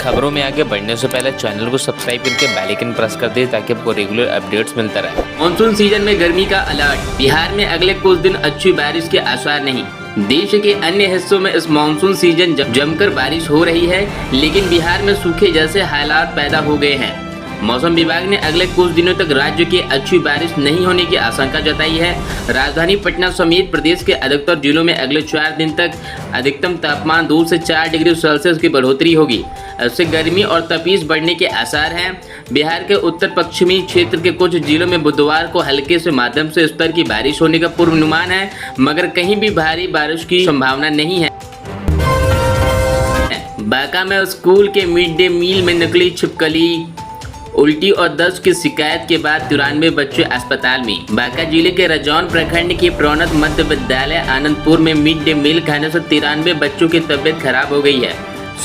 खबरों में आगे बढ़ने से पहले चैनल को सब्सक्राइब करके बेल आइकन प्रेस कर दें ताकि आपको रेगुलर अपडेट्स मिलता रहे। मानसून सीजन में गर्मी का अलर्ट। बिहार में अगले कुछ दिन अच्छी बारिश के आसार नहीं। देश के अन्य हिस्सों में इस मानसून सीजन जमकर बारिश हो रही है, लेकिन बिहार में सूखे जैसे हालात पैदा हो गए हैं। मौसम विभाग ने अगले कुछ दिनों तक राज्य की अच्छी बारिश नहीं होने की आशंका जताई है। राजधानी पटना समेत प्रदेश के अधिकतर जिलों में अगले 4 दिन तक अधिकतम तापमान 2 से 4 डिग्री सेल्सियस की बढ़ोतरी होगी। इससे गर्मी और तपीस बढ़ने के आसार हैं। बिहार के उत्तर पश्चिमी क्षेत्र के कुछ जिलों में बुधवार को हल्के से मध्यम से स्तर की बारिश होने का पूर्वानुमान है, मगर कहीं भी भारी बारिश की संभावना नहीं है। बांका में स्कूल के मिड डे मील में निकली छिपकली, उल्टी और दस्त की शिकायत के बाद 93 बच्चे अस्पताल में। बांका जिले के रजौन प्रखंड के प्रोन्नत मध्य विद्यालय आनंदपुर में मिड डे मील खाने से 93 बच्चों की तबीयत खराब हो गई है।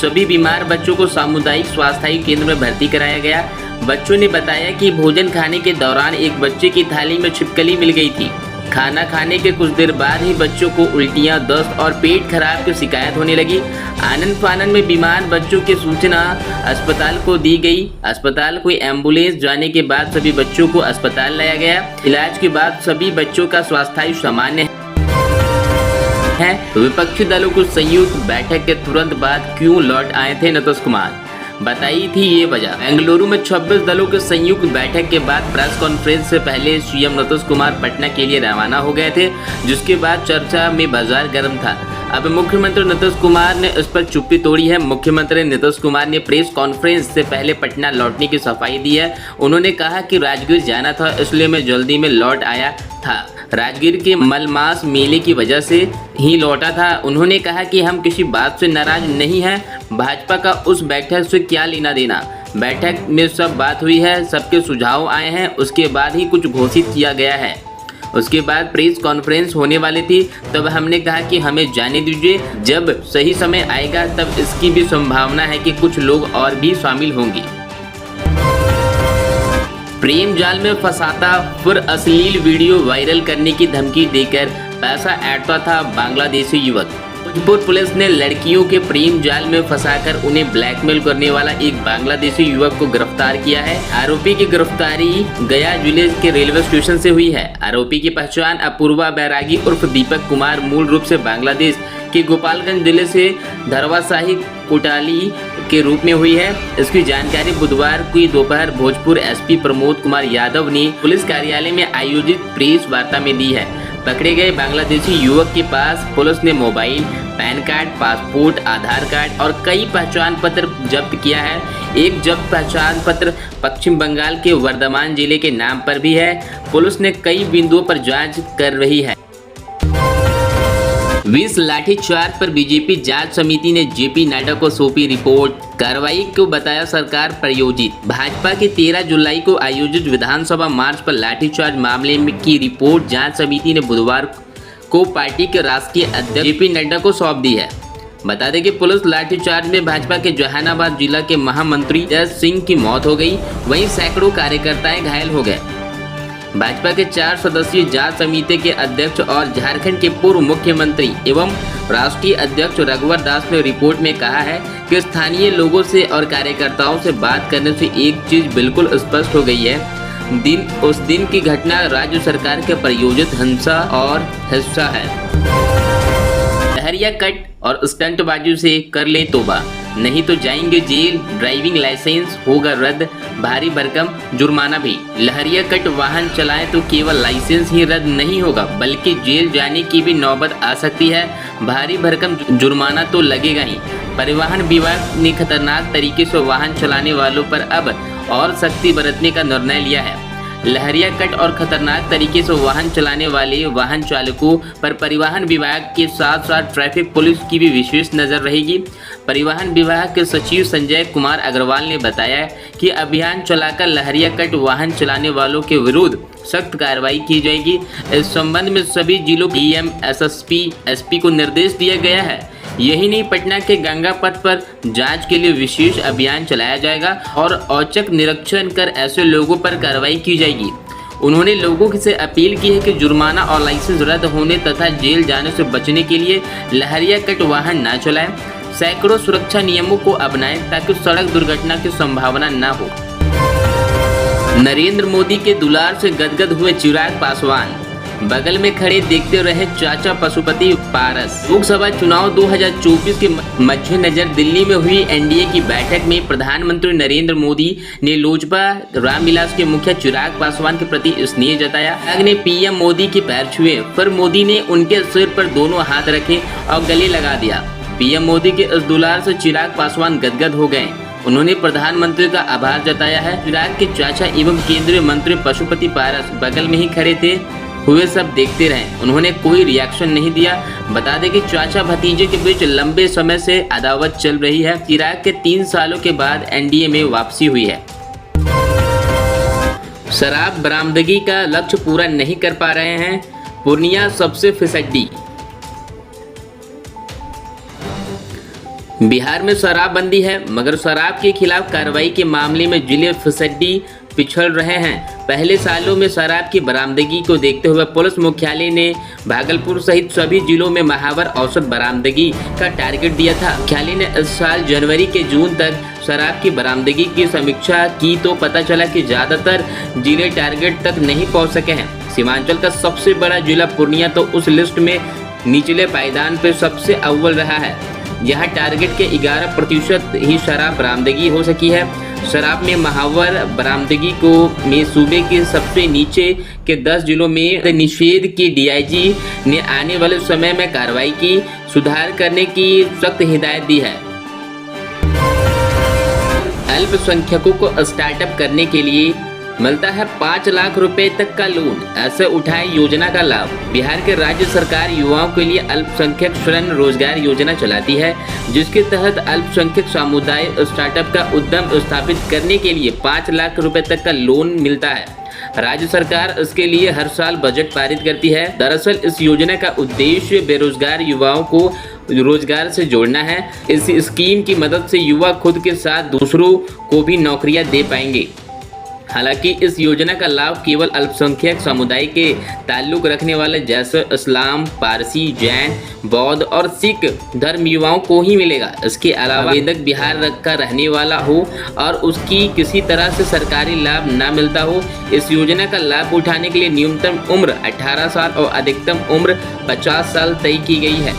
सभी बीमार बच्चों को सामुदायिक स्वास्थ्य केंद्र में भर्ती कराया गया। बच्चों ने बताया कि भोजन खाने के दौरान एक बच्चे की थाली में छिपकली मिल गई थी। खाना खाने के कुछ देर बाद ही बच्चों को उल्टियां, दस्त और पेट खराब की शिकायत होने लगी। आनंद फानन में बीमार बच्चों की सूचना अस्पताल को दी गई। अस्पताल को एम्बुलेंस जाने के बाद सभी बच्चों को अस्पताल लाया गया। इलाज के बाद सभी बच्चों का स्वास्थ्य सामान्य है। विपक्षी दलों को संयुक्त बैठक के तुरंत बाद क्यों लौट आए थे नीतीश कुमार, बताई थी ये वजह। बेंगलुरु में 26 दलों के संयुक्त बैठक के बाद प्रेस कॉन्फ्रेंस से पहले सीएम नीतीश कुमार पटना के लिए रवाना हो गए थे, जिसके बाद चर्चा में बाजार गर्म था। अब मुख्यमंत्री नीतीश कुमार ने इस पर चुप्पी तोड़ी है। मुख्यमंत्री नीतीश कुमार ने प्रेस कॉन्फ्रेंस से पहले पटना लौटने की सफाई दी है। उन्होंने कहा कि राजगीर जाना था, इसलिए मैं जल्दी में लौट आया था। राजगीर के मलमास मेले की वजह से ही लौटा था। उन्होंने कहा कि हम किसी बात से नाराज नहीं हैं। भाजपा का उस बैठक से क्या लेना देना। बैठक में सब बात हुई है, सबके सुझाव आए हैं, उसके बाद ही कुछ घोषित किया गया है। उसके बाद प्रेस कॉन्फ्रेंस होने वाली थी, तब हमने कहा कि हमें जाने दीजिए, जब सही समय आएगा तब इसकी भी संभावना है कि कुछ लोग और भी शामिल होंगे। प्रेम जाल में फंसाता, फिर अश्लील वीडियो वायरल करने की धमकी देकर पैसा ऐंठता था बांग्लादेशी युवक। भोजपुर पुलिस ने लड़कियों के प्रेम जाल में फंसाकर उन्हें ब्लैकमेल करने वाला एक बांग्लादेशी युवक को गिरफ्तार किया है। आरोपी की गिरफ्तारी गया जिले के रेलवे स्टेशन से हुई है। आरोपी की पहचान अपूर्वा बैरागी उर्फ दीपक कुमार मूल रूप से बांग्लादेश के गोपालगंज जिले से धरवाशाही कोटाली के रूप में हुई है। इसकी जानकारी बुधवार की दोपहर भोजपुर एसपी प्रमोद कुमार यादव ने पुलिस कार्यालय में आयोजित प्रेस वार्ता में दी है। पकड़े गए बांग्लादेशी युवक के पास पुलिस ने मोबाइल, पैन कार्ड, पासपोर्ट, आधार कार्ड और कई पहचान पत्र जब्त किया है। एक जब्त पहचान पत्र पश्चिम बंगाल के वर्धमान जिले के नाम पर भी है। पुलिस ने कई बिंदुओं पर जांच कर रही है। 20 लाठीचार्ज पर बीजेपी जांच समिति ने जेपी नड्डा को सौंपी रिपोर्ट। कार्रवाई को बताया सरकार प्रायोजित। भाजपा के 13 जुलाई को आयोजित विधानसभा मार्च पर लाठीचार्ज मामले में की रिपोर्ट जांच समिति ने बुधवार को पार्टी के राष्ट्रीय अध्यक्ष जेपी नड्डा को सौंप दी है। बता दें कि पुलिस लाठीचार्ज में भाजपा के जहानाबाद जिला के महामंत्री जय सिंह की मौत हो गई, वहीं सैकड़ों कार्यकर्ताएं घायल हो गए। भाजपा के 4 सदस्यीय जांच समिति के अध्यक्ष और झारखंड के पूर्व मुख्यमंत्री एवं राष्ट्रीय अध्यक्ष रघुवर दास ने रिपोर्ट में कहा है कि स्थानीय लोगों से और कार्यकर्ताओं से बात करने से एक चीज बिल्कुल स्पष्ट हो गई है। उस दिन की घटना राज्य सरकार के प्रायोजित हिंसा और हिस्सा है। लहरिया कट और स्टंटबाजी से कर ले तौबा, नहीं तो जाएंगे जेल, ड्राइविंग लाइसेंस होगा रद्द, भारी भरकम जुर्माना भी। लहरिया कट वाहन चलाएं तो केवल लाइसेंस ही रद्द नहीं होगा, बल्कि जेल जाने की भी नौबत आ सकती है। भारी भरकम जुर्माना तो लगेगा ही। परिवहन विभाग ने खतरनाक तरीके से वाहन चलाने वालों पर अब और सख्ती बरतने का निर्णय लिया है। लहरिया कट और खतरनाक तरीके से वाहन चलाने वाले वाहन चालकों पर परिवहन विभाग के साथ साथ ट्रैफिक पुलिस की भी विशेष नज़र रहेगी। परिवहन विभाग के सचिव संजय कुमार अग्रवाल ने बताया कि अभियान चलाकर लहरिया कट वाहन चलाने वालों के विरुद्ध सख्त कार्रवाई की जाएगी। इस संबंध में सभी जिलों के डीएम, एसएसपी, एसपी को निर्देश दिया गया है। यही नहीं, पटना के गंगा पथ पर जांच के लिए विशेष अभियान चलाया जाएगा और औचक निरीक्षण कर ऐसे लोगों पर कार्रवाई की जाएगी। उन्होंने लोगों से अपील की है कि जुर्माना और लाइसेंस रद्द होने तथा जेल जाने से बचने के लिए लहरिया कट वाहन न चलाएं। सैकड़ों सुरक्षा नियमों को अपनाएं ताकि सड़क दुर्घटना की संभावना न हो। नरेंद्र मोदी के दुलार से गदगद हुए चिराग पासवान, बगल में खड़े देखते रहे चाचा पशुपति पारस। लोकसभा चुनाव 2024 के मद्देनजर दिल्ली में हुई एनडीए की बैठक में प्रधानमंत्री नरेंद्र मोदी ने लोजपा रामविलास के मुखिया चिराग पासवान के प्रति स्नेह जताया। चिराग ने पीएम मोदी के पैर छुए, पर मोदी ने उनके सिर पर दोनों हाथ रखे और गले लगा दिया। पीएम मोदी के इस दुलार से चिराग पासवान गदगद हो गए। उन्होंने प्रधानमंत्री का आभार जताया है। चिराग के चाचा एवं केंद्रीय मंत्री पशुपति पारस बगल में ही खड़े थे, हुए सब देखते रहे। उन्होंने कोई रिएक्शन नहीं दिया। बता दें कि चाचा भतीजे के बीच लंबे समय से अदावत चल रही है। चिराग के 3 सालों के बाद एनडीए में वापसी हुई है। शराब बरामदगी का लक्ष्य पूरा नहीं कर पा रहे हैं, पूर्णिया सबसे फिसड्डी। बिहार में शराबबंदी है, मगर शराब के खिलाफ कार्रवाई के मामले में जिले फिसड्डी पिछड़ रहे हैं। पहले सालों में शराब की बरामदगी को देखते हुए पुलिस मुख्यालय ने भागलपुर सहित सभी जिलों में महावर औसत बरामदगी का टारगेट दिया था। मुख्यालय ने इस साल जनवरी के जून तक शराब की बरामदगी की समीक्षा की तो पता चला कि ज्यादातर जिले टारगेट तक नहीं पहुंच सके हैं। सीमांचल का सबसे बड़ा जिला पूर्णिया तो उस लिस्ट में निचले पायदान पर सबसे अव्वल रहा है। यहाँ टारगेट के 11% ही शराब बरामदगी हो सकी है। शराब में महावर बरामदगी को में सूबे के सबसे नीचे के 10 जिलों में निषेध की डीआईजी ने आने वाले समय में कार्रवाई की सुधार करने की सख्त हिदायत दी है। अल्पसंख्यकों को स्टार्टअप करने के लिए मिलता है 5 लाख रुपए तक का लोन, ऐसे उठाए योजना का लाभ। बिहार के राज्य सरकार युवाओं के लिए अल्पसंख्यक स्वर्ण रोजगार योजना चलाती है, जिसके तहत अल्पसंख्यक समुदाय स्टार्टअप का उद्यम स्थापित करने के लिए 5 लाख रुपए तक का लोन मिलता है। राज्य सरकार इसके लिए हर साल बजट पारित करती है। दरअसल इस योजना का उद्देश्य बेरोजगार युवाओं को रोजगार से जोड़ना है। इस स्कीम की मदद से युवा खुद के साथ दूसरों को भी नौकरियां दे पाएंगे। हालांकि इस योजना का लाभ केवल अल्पसंख्यक समुदाय के ताल्लुक रखने वाले जैसे इस्लाम, पारसी, जैन, बौद्ध और सिख धर्म युवाओं को ही मिलेगा। इसके अलावा आवेदक बिहार का रहने वाला हो और उसकी किसी तरह से सरकारी लाभ न मिलता हो। इस योजना का लाभ उठाने के लिए न्यूनतम उम्र 18 साल और अधिकतम उम्र 50 साल तय की गई है।